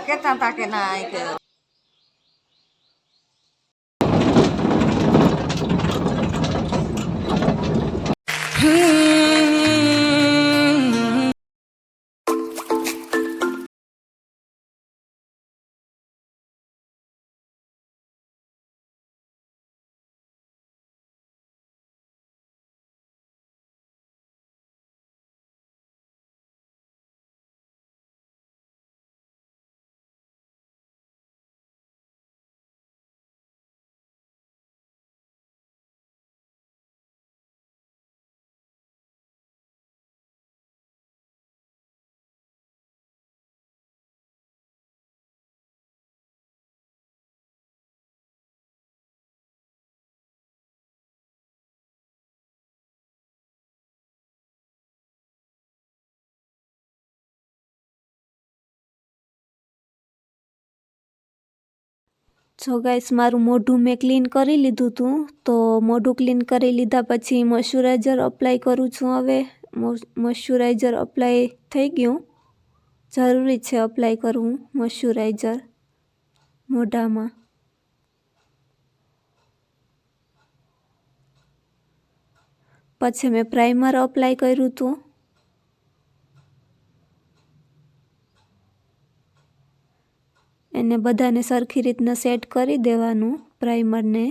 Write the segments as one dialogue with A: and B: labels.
A: કહેતા હતા કે ના કે
B: જો ગાઈસ મારું મોઢું મેં ક્લીન કરી લીધું હતું. તો મોઢું ક્લીન કરી લીધા પછી મોઇશ્ચરાઇઝર અપ્લાય કરું છું. હવે મોઇશ્ચરાઇઝર અપ્લાય થઈ ગયું. જરૂરી છે અપ્લાય કરવું મોઇશ્ચરાઇઝર મોઢામાં. પછી મેં પ્રાઇમર અપ્લાય કર્યું હતું. એને બધાને સરખી રીતના સેટ કરી દેવાનું પ્રાઇમરને.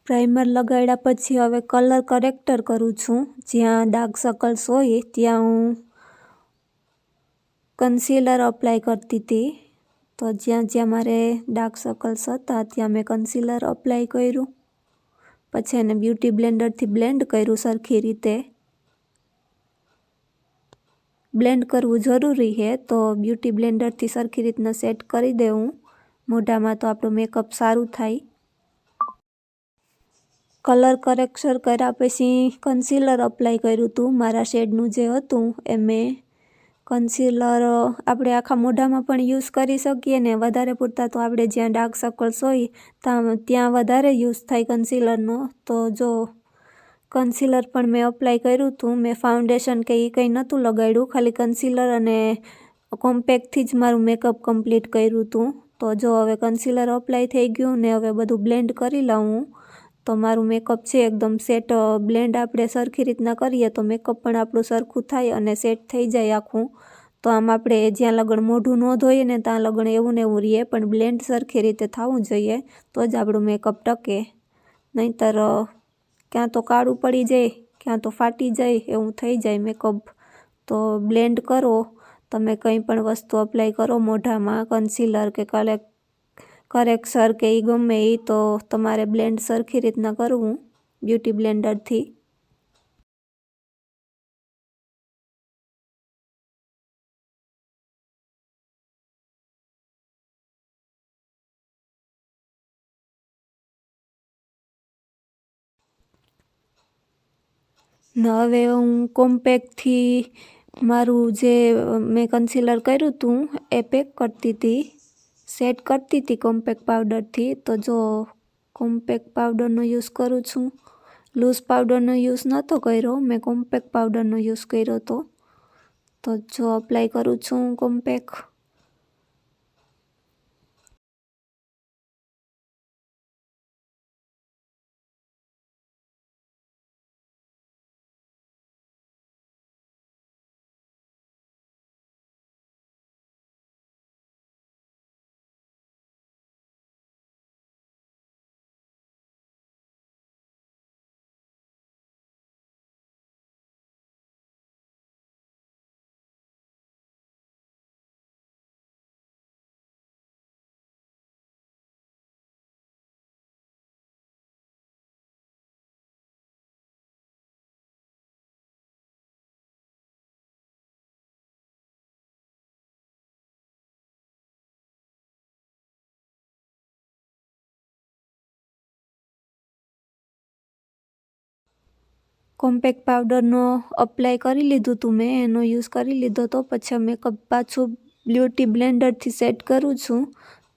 B: પ્રાઇમર લગાડ્યા પછી હવે કલર કરેક્ટર કરું છું. જ્યાં ડાર્ક સર્કલ્સ હોય ત્યાં હું કન્સીલર અપ્લાય કરતી હતી. તો જ્યાં જ્યાં મારે ડાર્ક સર્કલ્સ હતા ત્યાં મેં કન્સીલર અપ્લાય કર્યું. પછી એને બ્યુટી બ્લેન્ડરથી બ્લેન્ડ કર્યું સરખી રીતે. બ્લેન્ડ કરવું જરૂરી છે. તો બ્યુટી બ્લેન્ડરથી સરખી રીતના સેટ કરી દેવું મોઢામાં, તો આપણું મેકઅપ સારું થાય. કલર કરેક્શન કર્યા પછી કન્સીલર અપ્લાય કર્યું હતું. મારા શેડનું જે હતું એ મેં કન્સીલર આપણે આખા મોઢામાં પણ યુઝ કરી શકીએ ને વધારે પૂરતા તો આપણે જ્યાં ડાર્ક સર્કલ્સ હોય ત્યાં વધારે યુઝ થાય કન્સીલરનો. તો જો કન્સીલર પણ મેં અપ્લાય કર્યું હતું. મેં ફાઉન્ડેશન કે એ કંઈ નહોતું લગાડ્યું, ખાલી કન્સીલર અને કોમ્પેક્ટથી જ મારું મેકઅપ કમ્પ્લીટ કર્યું હતું. તો જો હવે કન્સીલર અપ્લાય થઈ ગયું ને હવે બધું બ્લેન્ડ કરી લઉં. તો મારું મેકઅપ છે એકદમ સેટ. બ્લેન્ડ આપણે સરખી રીતના કરીએ તો મેકઅપ પણ આપણું સરખું થાય અને સેટ થઈ જાય આખું. તો આમ આપણે જ્યાં લગણ મોઢું ન ધોઈએ ને ત્યાં લગણ એવું ને એવું રહીએ, પણ બ્લેન્ડ સરખી રીતે થવું જોઈએ તો જ આપણું મેકઅપ ટકે. નહીંતર ક્યાં તો કાળું પડી જાય, ક્યાં તો ફાટી જાય, એવું થઈ જાય મેકઅપ. તો બ્લેન્ડ કરો. તમે કંઈ પણ વસ્તુ અપ્લાય કરો મોઢામાં, કન્સીલર કે કરેક્ટર કે એ ગમે એ, તો તમારે બ્લેન્ડ સરખી રીતના કરવું બ્યુટી બ્લેન્ડરથી. ને હવે હું કોમ્પેક્ટથી મારું જે મેં કન્સીલર કર્યું હતું એ પેક કરતી હતી, સેટ કરતી હતી કોમ્પેક્ટ પાવડરથી. તો જો કોમ્પેક્ટ પાવડરનો યુઝ કરું છું. લૂઝ પાવડરનો યુઝ નહોતો કર્યો, મેં કોમ્પેક્ટ પાવડરનો યુઝ કર્યો હતો. તો જો અપ્લાય કરું છું કોમ્પેક્ટ. કોમ્પેક્ટ પાવડરનો અપ્લાય કરી લીધું હતું મેં, એનો યુઝ કરી લીધો તો પછી મેકઅપ પાછું બ્યુટી બ્લેન્ડરથી સેટ કરું છું.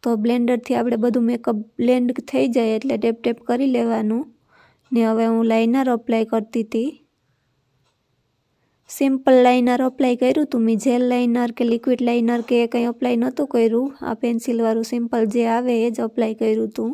B: તો તો બ્લેન્ડરથી આપણે બધું મેકઅપ બ્લેન્ડ થઈ જાય એટલે ટેપ ટેપ કરી લેવાનું. ને હવે હું લાઇનર અપ્લાય કરતી હતી. સિમ્પલ લાઇનર અપ્લાય કર્યું હતું મેં. જેલ લાઇનર કે લિક્વિડ લાઇનર કે કંઈ અપ્લાય નહોતું કર્યું. આ પેન્સિલવાળું સિમ્પલ જે આવે એ જ અપ્લાય કર્યું હતું.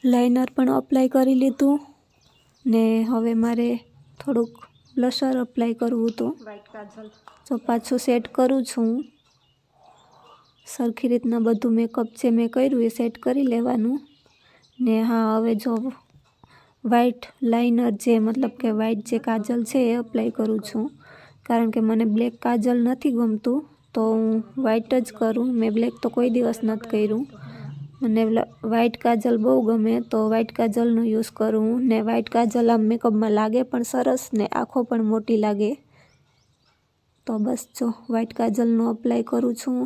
B: લાઇનર પણ અપ્લાય કરી લીધું ને હવે મારે થોડુંક બ્લશર અપ્લાય કરવું હતું. વ્હાઇટ કાજલ તો પાછું સેટ કરું છું. સરખી રીતના બધું મેકઅપ જે મેં કર્યું એ સેટ કરી લેવાનું. ને હા, હવે જો વ્હાઇટ લાઇનર જે મતલબ કે વ્હાઇટ જે કાજલ છે એ અપ્લાય કરું છું. કારણ કે મને બ્લેક કાજલ નથી ગમતું તો હું વ્હાઇટ જ કરું. મેં બ્લેક તો કોઈ દિવસ નથી કર્યું. મને વ્હાઇટ કાજલ બહુ ગમે તો વ્હાઇટ કાજલનો યુઝ કરું. ને વ્હાઇટ કાજલ આમ મેકઅપમાં લાગે પણ સરસ ને આંખો પણ મોટી લાગે. તો બસ જો વ્હાઇટ કાજલનો અપ્લાય કરું છું.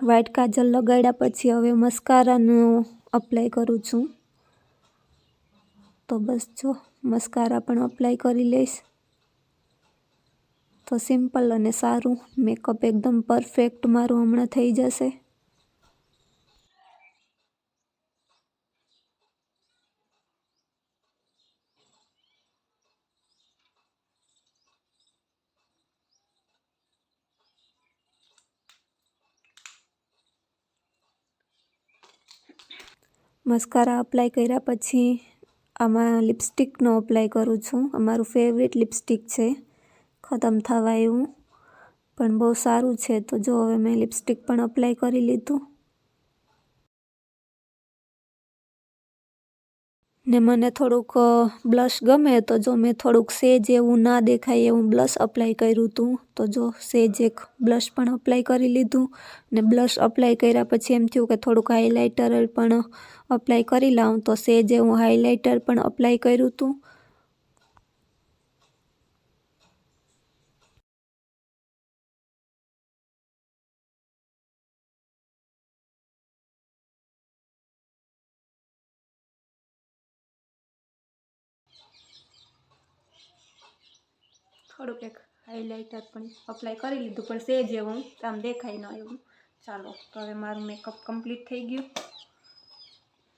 B: વ્હાઇટ કાજલ લગાડ્યા પછી હવે મસ્કારાનું અપ્લાય કરું છું. તો બસ જો મસ્કારા પણ અપ્લાય કરી લઈશ. તો સિમ્પલ અને સારું મેકઅપ એકદમ પરફેક્ટ મારું હમણાં થઈ જશે. મસ્કારા અપ્લાય કર્યા પછી આમાં લિપસ્ટિકનો અપ્લાય કરું છું. અમારું ફેવરેટ લિપસ્ટિક છે, ખતમ થવા આવ્યું પણ બહુ સારું છે. તો જો હવે મેં લિપસ્ટિક પણ અપ્લાય કરી લીધું. ને મને થોડુંક બ્લશ ગમે તો જો મેં થોડુંક સેજ એવું ના દેખાય એવું બ્લશ અપ્લાય કર્યું હતું. તો જો સેજ એક બ્લશ પણ અપ્લાય કરી લીધું. ને બ્લશ અપ્લાય કર્યા પછી એમ થયું કે થોડુંક હાઇલાઇટર પણ અપ્લાય કરી લઉં. તો સેજ એવું હાઇલાઇટર પણ અપ્લાય કર્યું હતું. થોડુંક એક હાઇલાઇટર પણ અપ્લાય કરી લીધું પણ સેજ એવું આમ દેખાય ન એવું. ચાલો તો હવે મારું મેકઅપ કમ્પ્લીટ થઈ ગયું.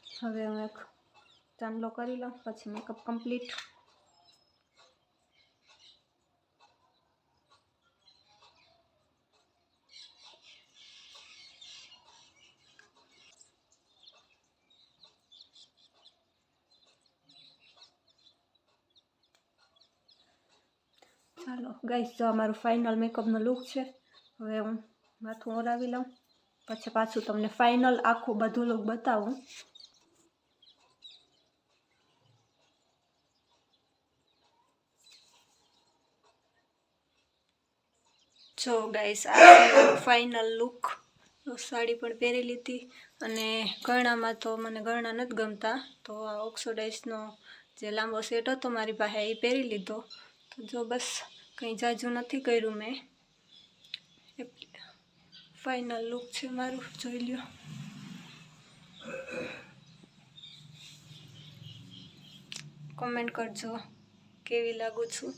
B: હવે હું એક ચાંદલો કરી લઉં પછી મેકઅપ કમ્પ્લીટ. ચાલો ગાઈસ, જો અમારું ફાઇનલ મેકઅપનો લુક છે. હવે હું માથું ઓરાવી લઉં પછી પાછું તમને ફાઇનલ આખું બધું લુક બતાવું. જો ગાઈસ, આ છે ફાઇનલ લુક. સાડી પણ પહેરી લીધી અને ગળામાં તો મને ગળા નથી ગમતા તો આ ઓક્સોડાઇઝનો જે લાંબો સેટ હતો મારી પાસે એ પહેરી લીધો. તો જો બસ કંઈ જાજુ નથી કર્યું મેં. ફાઇનલ લુક છે મારું, જોઈ લ્યો. કોમેન્ટ કરજો કેવી લાગુ છું.